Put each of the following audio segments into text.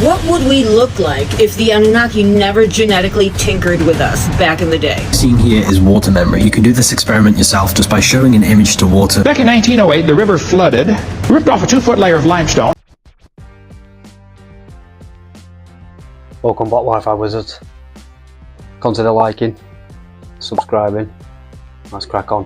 What would we look like if the Anunnaki never genetically tinkered with us back in the day? Seen here is water memory. You can do this experiment yourself just by showing an image to water. Back in 1908, the river flooded, ripped off a 2-foot layer of limestone. Welcome back, Wi-Fi wizards. Consider liking, subscribing. Let's crack on.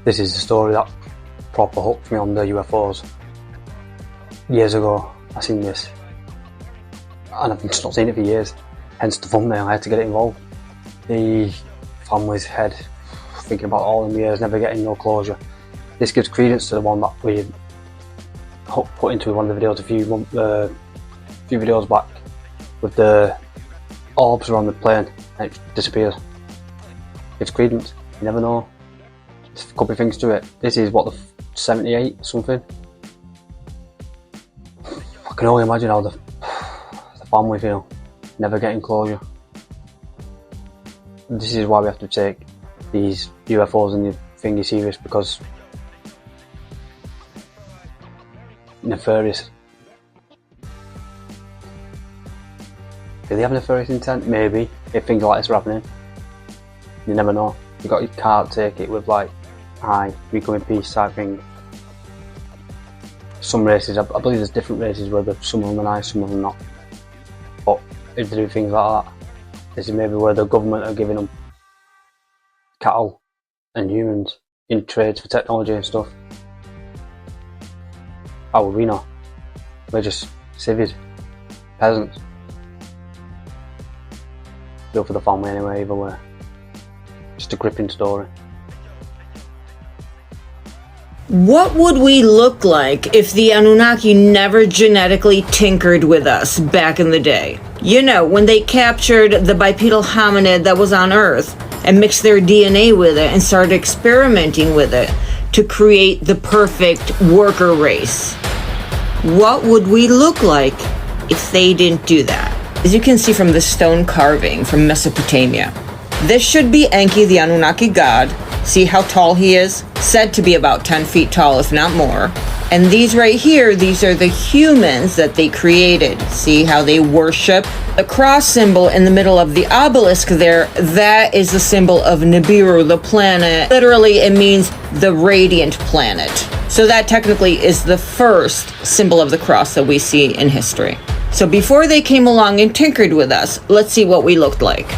This is the story that proper hooked me on the UFOs. Years ago, I seen this, and I've just not seen it for years. Hence the thumbnail, I had to get it involved. The family's head, thinking about all in the years, never getting no closure. This gives credence to the one that we put into one of the videos a few videos back, with the orbs around the plane and it disappears. Gives credence. You never know. There's a couple of things to it. This is what, the 78 something. I can only imagine how the family feel, never getting closure. This is why we have to take these UFOs and the thingy serious, because nefarious. Do they have nefarious intent? Maybe, if things like this are happening. You never know. You can't take it with like, hi, we come in peace type thing. Some races, I believe there's different races where some of them are nice, some of them not. But if they do things like that, this is maybe where the government are giving them cattle and humans in trades for technology and stuff. How would we know? We're just civvies, peasants. Feel for the family anyway, either way. Just a gripping story. What would we look like if the Anunnaki never genetically tinkered with us back in the day? You know, when they captured the bipedal hominid that was on Earth and mixed their DNA with it and started experimenting with it to create the perfect worker race. What would we look like if they didn't do that? As you can see from the stone carving from Mesopotamia, this should be Enki, the Anunnaki god. See how tall he is? Said to be about 10 feet tall, if not more. And these right here, these are the humans that they created. See how they worship? The cross symbol in the middle of the obelisk there, that is the symbol of Nibiru, the planet. Literally, it means the radiant planet. So that technically is the first symbol of the cross that we see in history. So before they came along and tinkered with us, let's see what we looked like.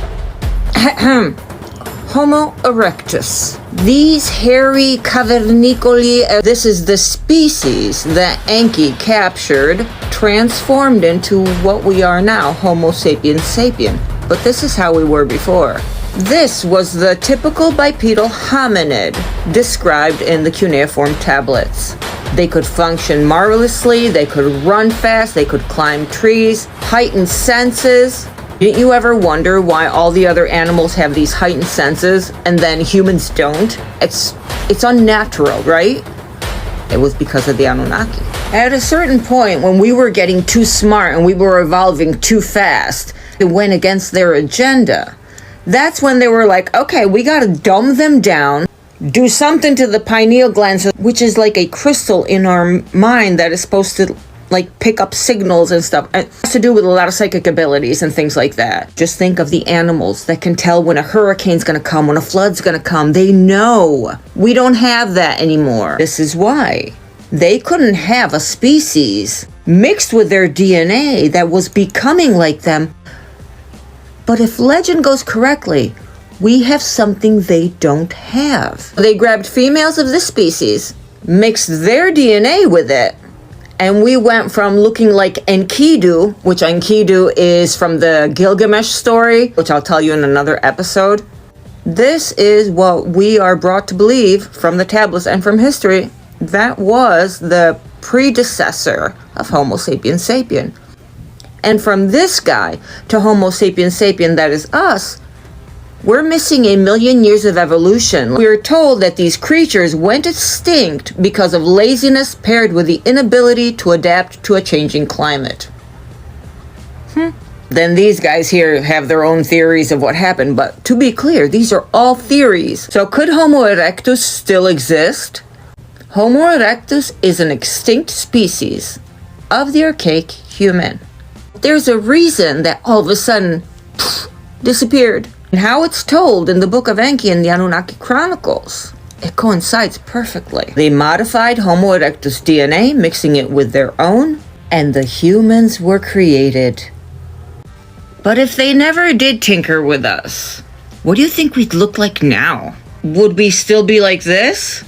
Homo erectus. These hairy cavernicoli, this is the species that Enki captured, transformed into what we are now, Homo sapiens sapien. But this is how we were before. This was the typical bipedal hominid described in the cuneiform tablets. They could function marvelously, they could run fast, they could climb trees, heightened senses. Didn't you ever wonder why all the other animals have these heightened senses and then humans don't? It's unnatural, right? It was because of the Anunnaki. At a certain point, when we were getting too smart and we were evolving too fast, it went against their agenda. That's when they were like, okay, we gotta dumb them down, do something to the pineal glands, which is like a crystal in our mind that is supposed to like pick up signals and stuff. It has to do with a lot of psychic abilities and things like that. Just think of the animals that can tell when a hurricane's gonna come, when a flood's gonna come. They know. We don't have that anymore. This is why they couldn't have a species mixed with their DNA that was becoming like them. But if legend goes correctly, we have something they don't have. They grabbed females of this species, mixed their DNA with it, and we went from looking like Enkidu, which Enkidu is from the Gilgamesh story, which I'll tell you in another episode. This is what we are brought to believe from the tablets and from history. That was the predecessor of Homo sapiens sapien. And from this guy to Homo sapiens sapien, that is us, we're missing 1 million years of evolution. We are told that these creatures went extinct because of laziness paired with the inability to adapt to a changing climate. Then these guys here have their own theories of what happened, but to be clear, these are all theories. So could Homo erectus still exist? Homo erectus is an extinct species of the archaic human. There's a reason that all of a sudden disappeared. And how it's told in the Book of Enki and the Anunnaki Chronicles, it coincides perfectly. They modified Homo erectus DNA, mixing it with their own, and the humans were created. But if they never did tinker with us, what do you think we'd look like now? Would we still be like this?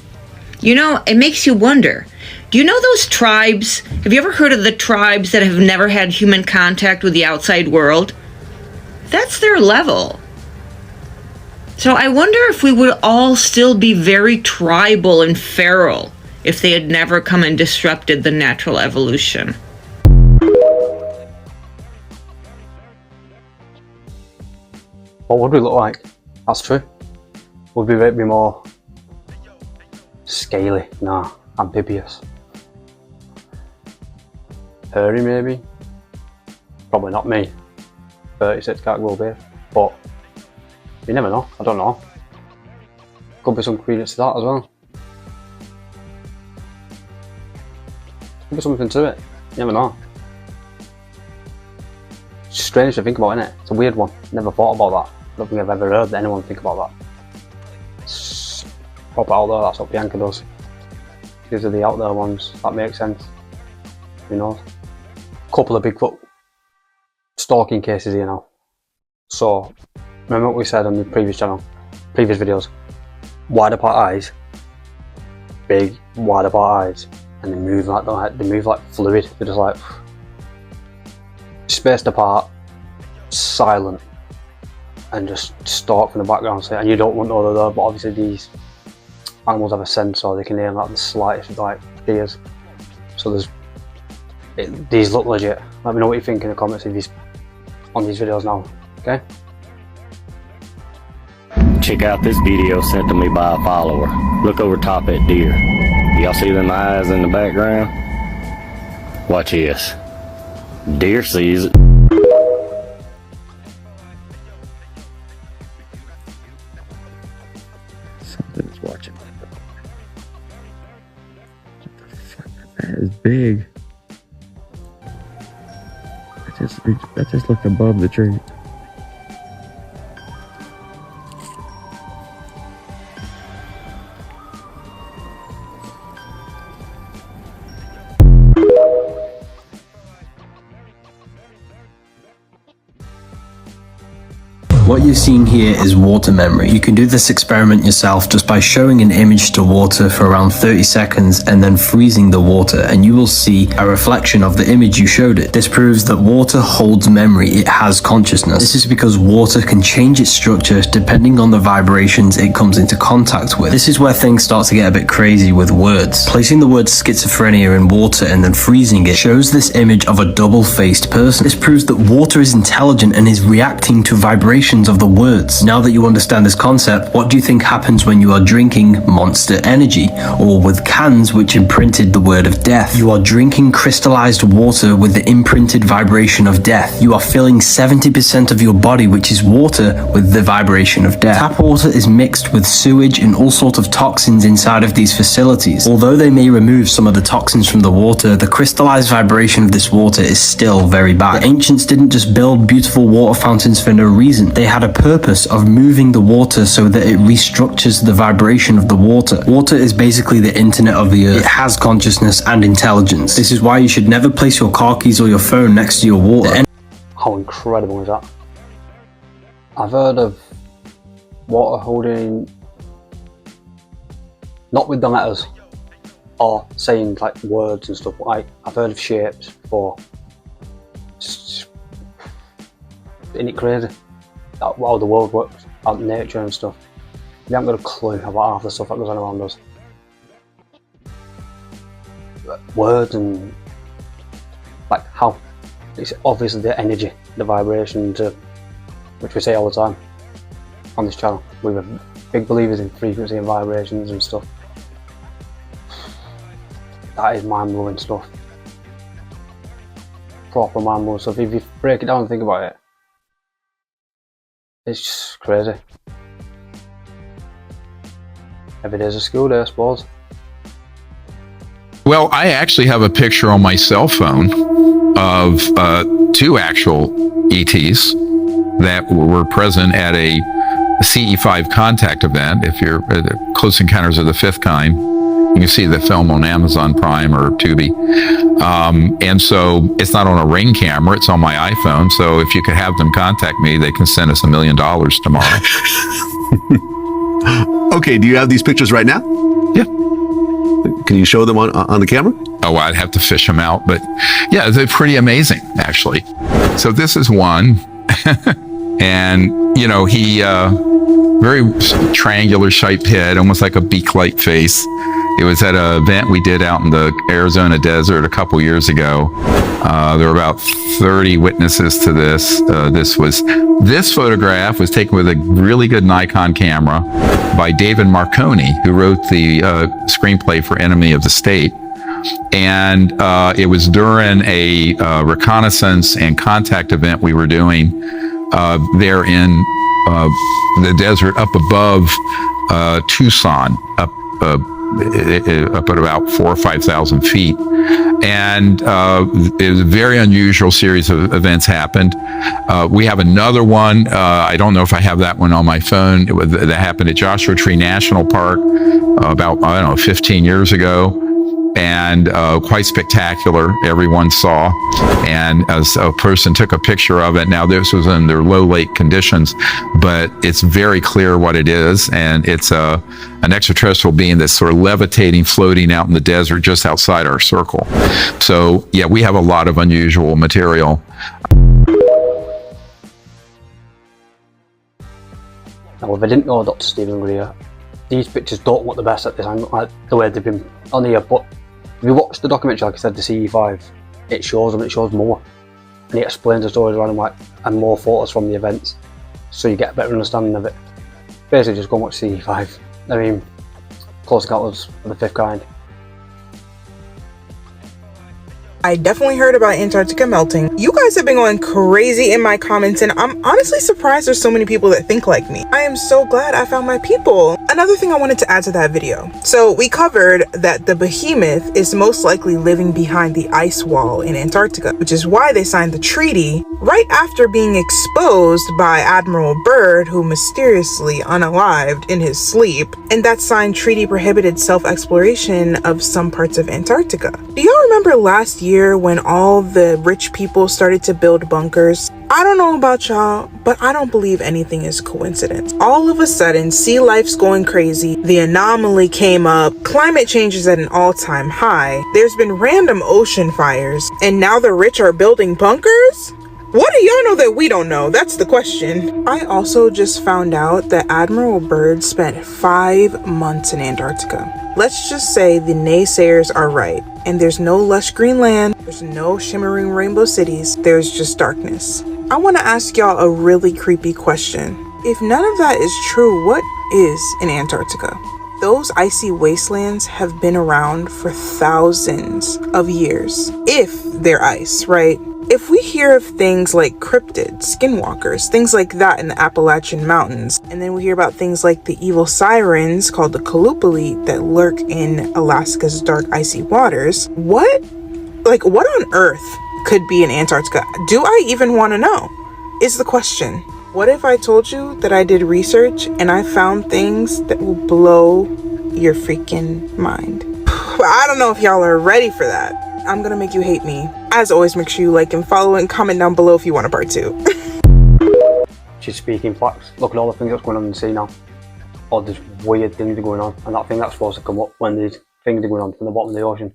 You know, it makes you wonder. Do you know those tribes? Have you ever heard of the tribes that have never had human contact with the outside world? That's their level. So I wonder if we would all still be very tribal and feral if they had never come and disrupted the natural evolution. What would we look like? That's true. Would we be more scaly? Nah, amphibious. Hairy maybe? Probably not me. 36 can't grow beard. But you never know, I don't know. Could be some credence to that as well. Could be something to it, you never know. It's strange to think about, isn't it? It's a weird one, never thought about that. I don't think I've ever heard anyone think about that. It's proper out there, that's what Bianca does. These are the out there ones, that makes sense. Who knows? Couple of Bigfoot stalking cases here now. So, remember what we said on the previous channel, previous videos? Wide apart eyes, big wide apart eyes, and they move like that. They move like fluid. They're just like spaced apart, silent, and just stalk from the background. So, and you don't want to know they're there, but obviously these animals have a sense, so they can hear like the slightest like fears. So these look legit. Let me know what you think in the comments of these on these videos now. Okay. Check out this video sent to me by a follower. Look over top at deer. Y'all see them eyes in the background? Watch this. Deer sees it. Something's watching. What the fuck? That is big. That just looked above the tree. What you're seeing here is water memory. You can do this experiment yourself just by showing an image to water for around 30 seconds and then freezing the water, and you will see a reflection of the image you showed it. This proves that water holds memory. It has consciousness. This is because water can change its structure depending on the vibrations it comes into contact with. This is where things start to get a bit crazy with words. Placing the word schizophrenia in water and then freezing it shows this image of a double-faced person. This proves that water is intelligent and is reacting to vibrations of the words. Now that you understand this concept, what do you think happens when you are drinking Monster Energy, or with cans which imprinted the word of death? You are drinking crystallized water with the imprinted vibration of death. You are filling 70% of your body, which is water, with the vibration of death. Tap water is mixed with sewage and all sorts of toxins inside of these facilities. Although they may remove some of the toxins from the water, the crystallized vibration of this water is still very bad. The ancients didn't just build beautiful water fountains for no reason. They had a purpose of moving the water so that it restructures the vibration of the water. Water is basically the internet of the earth. It has consciousness and intelligence. This is why you should never place your car keys or your phone next to your water. How incredible is that? I've heard of water holding, not with the letters or saying like words and stuff, like I've heard of shapes before. Isn't it crazy how the world works, how nature and stuff? You haven't got a clue about half the stuff that goes on around us. Words and like how it's obviously the energy, the vibration, which we say all the time on this channel. We're big believers in frequency and vibrations and stuff. That is mind-blowing stuff. Proper mind-blowing stuff. If you break it down and think about it, it's just crazy. Every day's a school day, I suppose. Well, I actually have a picture on my cell phone of two actual ETs that were present at a CE5 contact event. If you're at Close Encounters of the Fifth Kind, you can see the film on Amazon Prime or Tubi. And so it's not on a Ring camera, it's on my iPhone. So if you could have them contact me, they can send us $1 million tomorrow. Okay, do you have these pictures right now? Yeah. Can you show them on the camera? Oh, I'd have to fish them out, but yeah, they're pretty amazing, actually. So this is one, and you know, he very triangular shaped head, almost like a beak-like face. It was at an event we did out in the Arizona desert a couple years ago. There were about 30 witnesses to this. This photograph was taken with a really good Nikon camera by David Marconi, who wrote the screenplay for Enemy of the State. And it was during a reconnaissance and contact event we were doing there in the desert up above Tucson, up at about 4,000 or 5,000 feet. And it was a very unusual series of events happened. We have another one. I don't know if I have that one on my phone. That happened at Joshua Tree National Park about, 15 years ago. And quite spectacular, everyone saw. And as a person took a picture of it, now this was in their low light conditions, but it's very clear what it is. And it's an extraterrestrial being that's sort of levitating, floating out in the desert just outside our circle. So yeah, we have a lot of unusual material. Now, if I didn't know Dr. Stephen Greer, these pictures don't look the best at this angle, like the way they've been on here, but if you watch the documentary, like I said, the CE5, it shows them, it shows more. And it explains the stories around them, like, and more photos from the events, so you get a better understanding of it. Basically, just go and watch CE5. I mean, Close Encounters of the Fifth Kind. I definitely heard about Antarctica melting. You guys have been going crazy in my comments, and I'm honestly surprised there's so many people that think like me. I am so glad I found my people. Another thing I wanted to add to that video. So we covered that the behemoth is most likely living behind the ice wall in Antarctica, which is why they signed the treaty right after being exposed by Admiral Byrd, who mysteriously unalived in his sleep. And that signed treaty prohibited self-exploration of some parts of Antarctica. Do y'all remember last year when all the rich people started to build bunkers? I don't know about y'all, but I don't believe anything is coincidence. All of a sudden, sea life's going crazy, the anomaly came up, climate change is at an all-time high, there's been random ocean fires, and now the rich are building bunkers? What do y'all know that we don't know? That's the question. I also just found out that Admiral Byrd spent 5 months in Antarctica. Let's just say the naysayers are right, and there's no lush green land, there's no shimmering rainbow cities, there's just darkness. I want to ask y'all a really creepy question. If none of that is true, what is in Antarctica? Those icy wastelands have been around for thousands of years, if they're ice, right? If we hear of things like cryptids, skinwalkers, things like that in the Appalachian Mountains, and then we hear about things like the evil sirens called the Kalupali that lurk in Alaska's dark icy waters, what on earth could be in Antarctica? Do I even want to know? Is the question. What if I told you that I did research and I found things that will blow your freaking mind? I don't know if y'all are ready for that. I'm gonna make you hate me. As always, make sure you like and follow and comment down below if you want a part 2. She's speaking facts. Look at all the things that's going on in the sea now. All these weird things are going on, and that thing that's supposed to come up when these things are going on from the bottom of the ocean.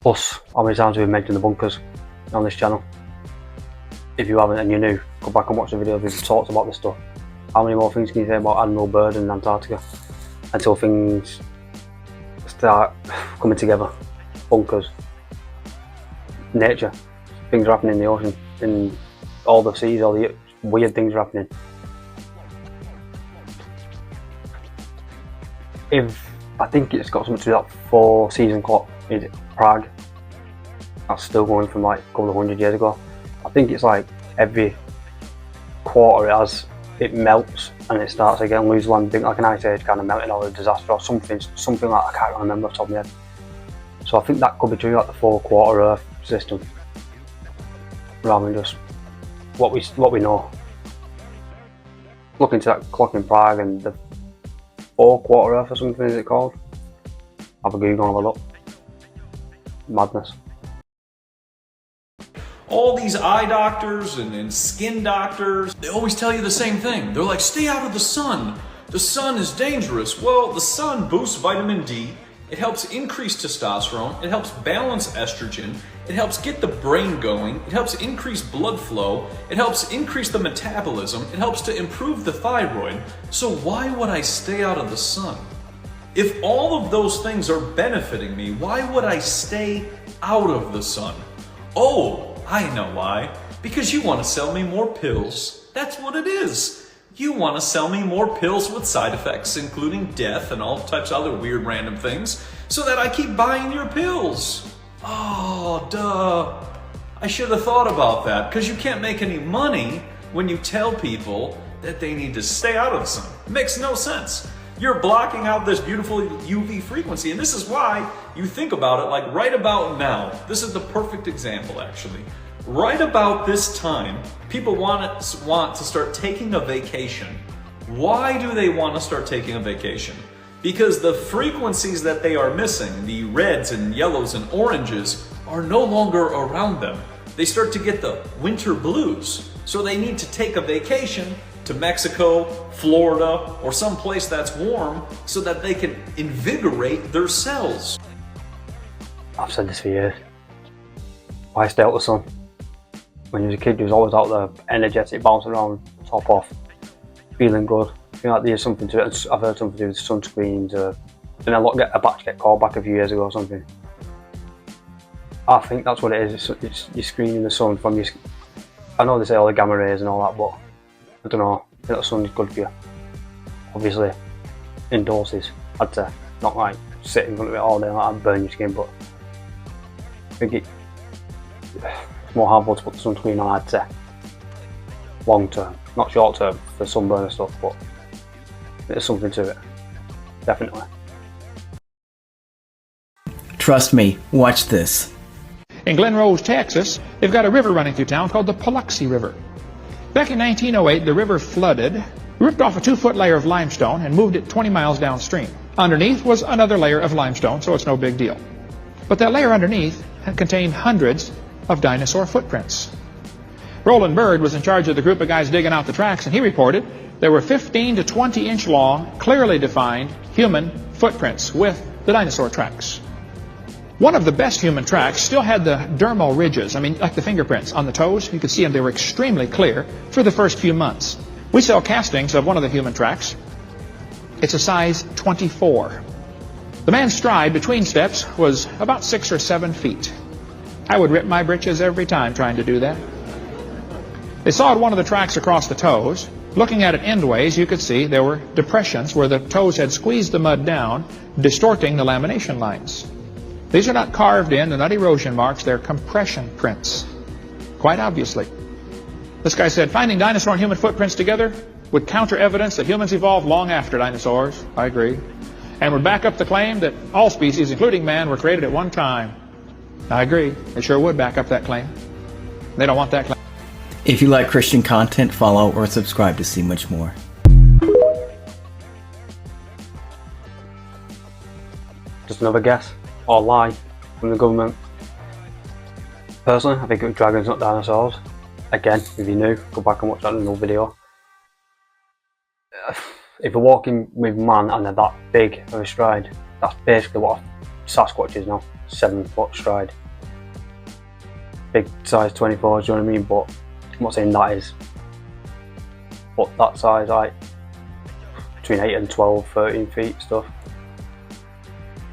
Plus, how many times have we mentioned the bunkers on this channel? If you haven't and you're new, go back and watch the videos we've talked about this stuff. How many more things can you say about Admiral Byrd and Antarctica until things start coming together? Bunkers, nature, things are happening in the ocean, in all the seas, all the weird things are happening. I think it's got something to do with that 4-season clock in Prague. That's still going from like a couple of 100 years ago. I think it's like every quarter it melts and it starts again, lose land, like an ice age kind of melting or a disaster or something like I can't remember off the top of my head. So I think that could be true, like the 4-quarter Earth system, rather than just what we know. Look into that clock in Prague and the 4-quarter Earth or something is it called? Have a Google, have a look. Madness. All these eye doctors and skin doctors, they always tell you the same thing. They're like, stay out of the sun. The sun is dangerous. Well, the sun boosts vitamin D. It helps increase testosterone, it helps balance estrogen, it helps get the brain going, it helps increase blood flow, it helps increase the metabolism, it helps to improve the thyroid. So why would I stay out of the sun? If all of those things are benefiting me, why would I stay out of the sun? Oh, I know why. Because you want to sell me more pills. That's what it is. You want to sell me more pills with side effects, including death and all types of other weird random things, so that I keep buying your pills. Oh, duh. I should have thought about that, because you can't make any money when you tell people that they need to stay out of the sun. It makes no sense. You're blocking out this beautiful UV frequency, and this is why you think about it like right about now. This is the perfect example, actually. Right about this time, people want to start taking a vacation. Why do they want to start taking a vacation? Because the frequencies that they are missing, the reds and yellows and oranges, are no longer around them. They start to get the winter blues. So they need to take a vacation to Mexico, Florida, or some place that's warm so that they can invigorate their cells. I've said this for years. Why stay out the sun? When you was a kid, you was always out there, energetic, bouncing around, top off, feeling good. I feel like there's something to it. I've heard something to do with sunscreens. And a batch get called back a few years ago or something. I think that's what it is. It's you're screening the sun from your. I know they say all the gamma rays and all that, but I don't know. I think the sun is good for you. Obviously, in doses, I'd say. Not like sit in front of it all day like that and burn your skin, but I think it's more harmful to put the sunscreen on, I'd say. Long term, not short term for sunburn and stuff, but there's something to it. Definitely. Trust me, watch this. In Glen Rose, Texas, they've got a river running through town called the Paluxy River. Back in 1908, the river flooded, ripped off a 2-foot layer of limestone and moved it 20 miles downstream. Underneath was another layer of limestone, so it's no big deal. But that layer underneath had contained hundreds of dinosaur footprints. Roland Bird was in charge of the group of guys digging out the tracks, and he reported there were 15 to 20 inch long, clearly defined human footprints with the dinosaur tracks. One of the best human tracks still had the dermal ridges, like the fingerprints on the toes. You could see them, they were extremely clear for the first few months. We sell castings of one of the human tracks. It's a size 24. The man's stride between steps was about 6 or 7 feet. I would rip my britches every time trying to do that. They sawed one of the tracks across the toes. Looking at it endways, you could see there were depressions where the toes had squeezed the mud down, distorting the lamination lines. These are not carved in, they're not erosion marks, they're compression prints. Quite obviously. This guy said, finding dinosaur and human footprints together would counter evidence that humans evolved long after dinosaurs. I agree. And would back up the claim that all species, including man, were created at one time. I agree. It sure would back up that claim. They don't want that claim. If you like Christian content, follow or subscribe to see much more. Just another guess or lie from the government. Personally, I think it was dragons, not dinosaurs. Again, if you're new, go back and watch that little video. If you're walking with man and they're that big of a stride, that's basically what a Sasquatch is now. 7 foot stride. Big size 24, do you know what I mean? But I'm not saying that is. But that size, like between 8 and 12, 13 feet stuff.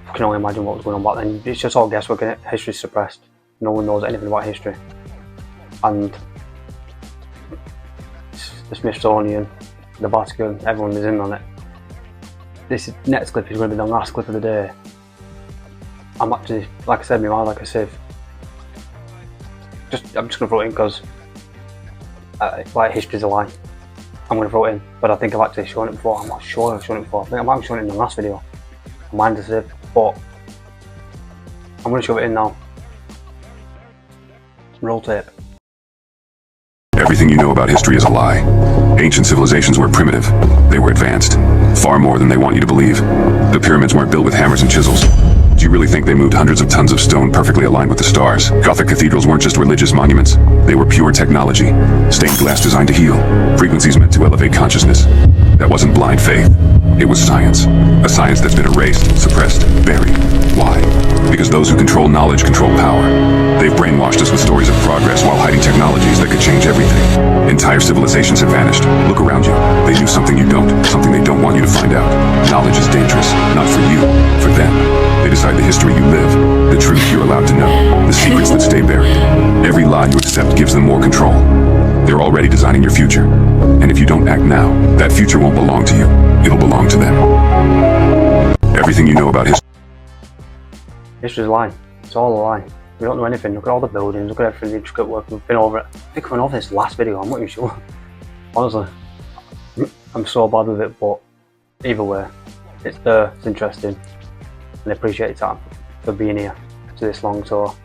I can only imagine what was going on back then. It's just all guesswork, and history's suppressed. No one knows anything about history. And the Smithsonian, the Vatican, everyone is in on it. This next clip is going to be the last clip of the day. I'm actually, like I said, my mind like a sieve. I'm just going to throw it in because like history's a lie. I'm going to throw it in, but I think I've actually shown it before. I'm not sure I've shown it before. I think I might have shown it in the last video. My mind is a sieve, but I'm going to show it in now. Roll tape. Everything you know about history is a lie. Ancient civilizations were primitive. They were advanced. Far more than they want you to believe. The pyramids weren't built with hammers and chisels. Do you really think they moved hundreds of tons of stone perfectly aligned with the stars? Gothic cathedrals weren't just religious monuments. They were pure technology. Stained glass designed to heal. Frequencies meant to elevate consciousness. That wasn't blind faith. It was science. A science that's been erased, suppressed, buried. Why? Because those who control knowledge control power. They've brainwashed us with stories of progress while hiding technologies that could change everything. Entire civilizations have vanished. Look around you. They do something you don't, something they don't want you to find out. Knowledge is dangerous, not for you, for them. They decide the history you live, the truth you're allowed to know, the secrets that stay buried. Every lie you accept gives them more control. They're already designing your future. And if you don't act now, that future won't belong to you. It'll belong to them. Everything you know about history. History's a lie. It's all a lie. We don't know anything. Look at all the buildings, look at everything, the intricate work. We've been over it. I think we went over this last video, I'm not even sure. Honestly. I'm so bad with it, but either way, it's there, it's interesting. And I appreciate your time for being here to this long, so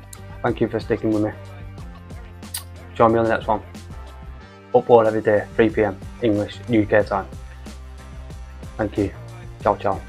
thank you for sticking with me. Join me on the next one. Upload every day, 3 PM, English, UK time. Thank you. Ciao, ciao.